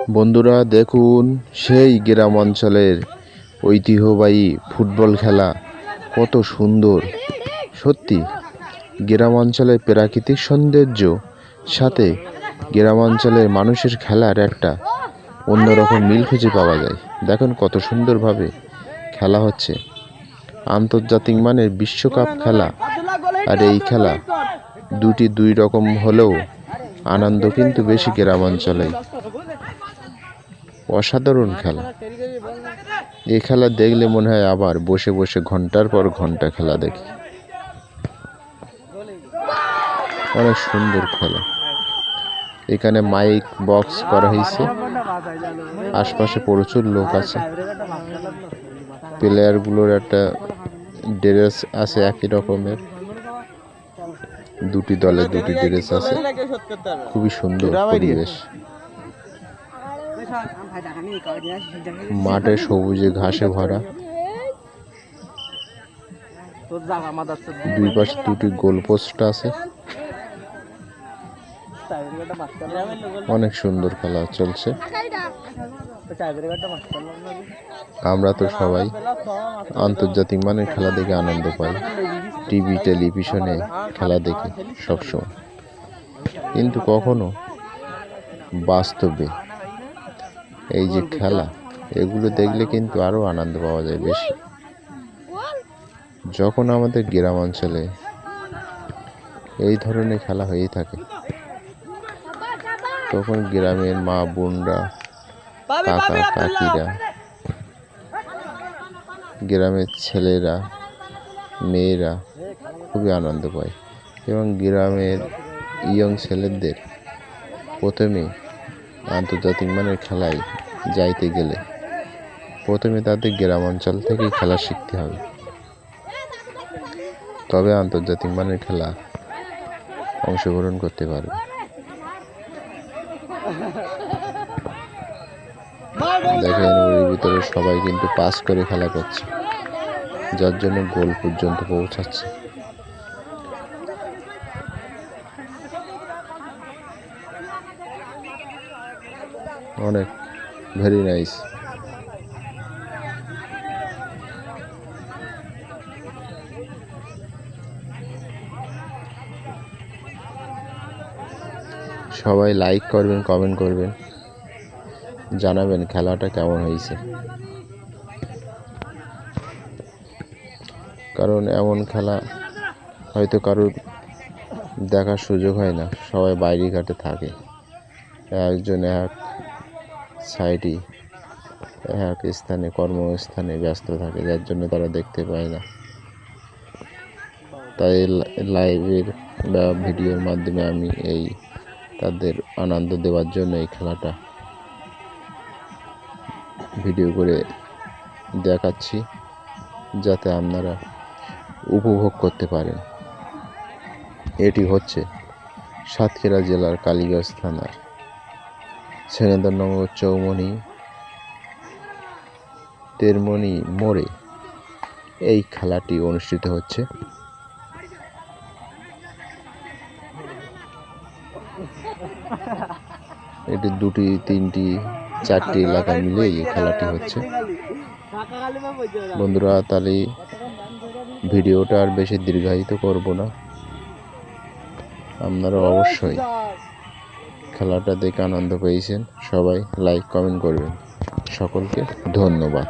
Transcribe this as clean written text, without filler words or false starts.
বন্ধুরা দেখুন, সেই গ্রাম অঞ্চলের ঐতিহ্যবাহী ফুটবল খেলা কত সুন্দর। সত্যি গ্রাম অঞ্চলের প্রাকৃতিক সৌন্দর্য সাথে গ্রাম অঞ্চলের মানুষের খেলার একটা অন্যরকম মিল খুঁজে পাওয়া যায়। দেখুন কত সুন্দরভাবে খেলা হচ্ছে, আন্তর্জাতিক মানের বিশ্বকাপ খেলা। আর এই খেলা দুই রকম হলেও আনন্দ কিন্তু বেশি গ্রাম অঞ্চলে। অসাধারণ খেলা। এই খেলা দেখলে মনে হয় আবার বসে বসে ঘন্টার পর ঘন্টা খেলা দেখি। অনেক সুন্দর খেলা। এখানে মাইক বক্স করা হয়েছে, আশপাশে প্রচুর লোক আছে। প্লেয়ারগুলোর একটা ড্রেস আছে একই রকমের, দুটি দলে দুটি ড্রেস আছে। খুবই সুন্দর পরিবেশ। মাঠে সবুজে ঘাসে ভরা, দুই পাশে দুটি গোলপোস্ট আছে। অনেক সুন্দর খেলা চলছে। আমরা তো সবাই আন্তর্জাতিক মানের খেলা দেখে আনন্দ পাই, টিভি টেলিভিশনে খেলা দেখি সবসময়, কিন্তু কখনো বাস্তবে এই যে খেলা, এগুলো দেখলে কিন্তু আরো আনন্দ পাওয়া যায় বেশি। যখন আমাদের গ্রাম অঞ্চলে এই ধরনের খেলা হয়েই থাকে, তখন গ্রামের মা বোনরা, কাকা কাকিরা, গ্রামের ছেলেরা মেয়েরা খুবই আনন্দ পায়। এবং গ্রামের ইয়ং ছেলেদের প্রথমে আন্তর্জাতিক মানের খেলায় যাইতে গেলে প্রথমে তাদের গ্রাম অঞ্চল থেকেই খেলা শিখতে হবে, তবে আন্তর্জাতিক মানের খেলা অংশগ্রহণ করতে পারবে। দেখেন ওর ভিতরে সবাই কিন্তু পাস করে খেলা করছে, যার জন্য গোল পর্যন্ত পৌঁছাচ্ছে। অনেক ভেরি নাইস। সবাই লাইক করবেন, কমেন্ট করবেন, জানাবেন খেলাটা কেমন হয়েছে। কারণ এমন খেলা হয়তো কারোর দেখার সুযোগ হয় না, সবাই বাইরে ঘাটে থাকে, একজন এক সাইডে এক স্থানে কর্মস্থানে ব্যস্ত থাকে, যার জন্য তারা দেখতে পায় না। তাই লাইভের বা ভিডিওর মাধ্যমে আমি তাদের আনন্দ দেওয়ার জন্য এই খেলাটা ভিডিও করে দেখাচ্ছি, যাতে আপনারা উপভোগ করতে পারেন। এটি হচ্ছে সাতক্ষীরা জেলার কালীগঞ্জ থানার ছেলেন্দ্রনগর চৌমনি তেরমনি মোড়ে এই খেলাটি অনুষ্ঠিত হচ্ছে। এটি দুটি তিনটি চারটি এলাকা মিলে এই খেলাটি হচ্ছে। বন্ধুরা, তাহলে ভিডিওটা আর বেশি দীর্ঘায়িত করব না। আপনারা অবশ্যই খেলাটা দেখে আনন্দ পেয়েছেন। সবাই লাইক কমেন্ট করবেন। সকলকে ধন্যবাদ।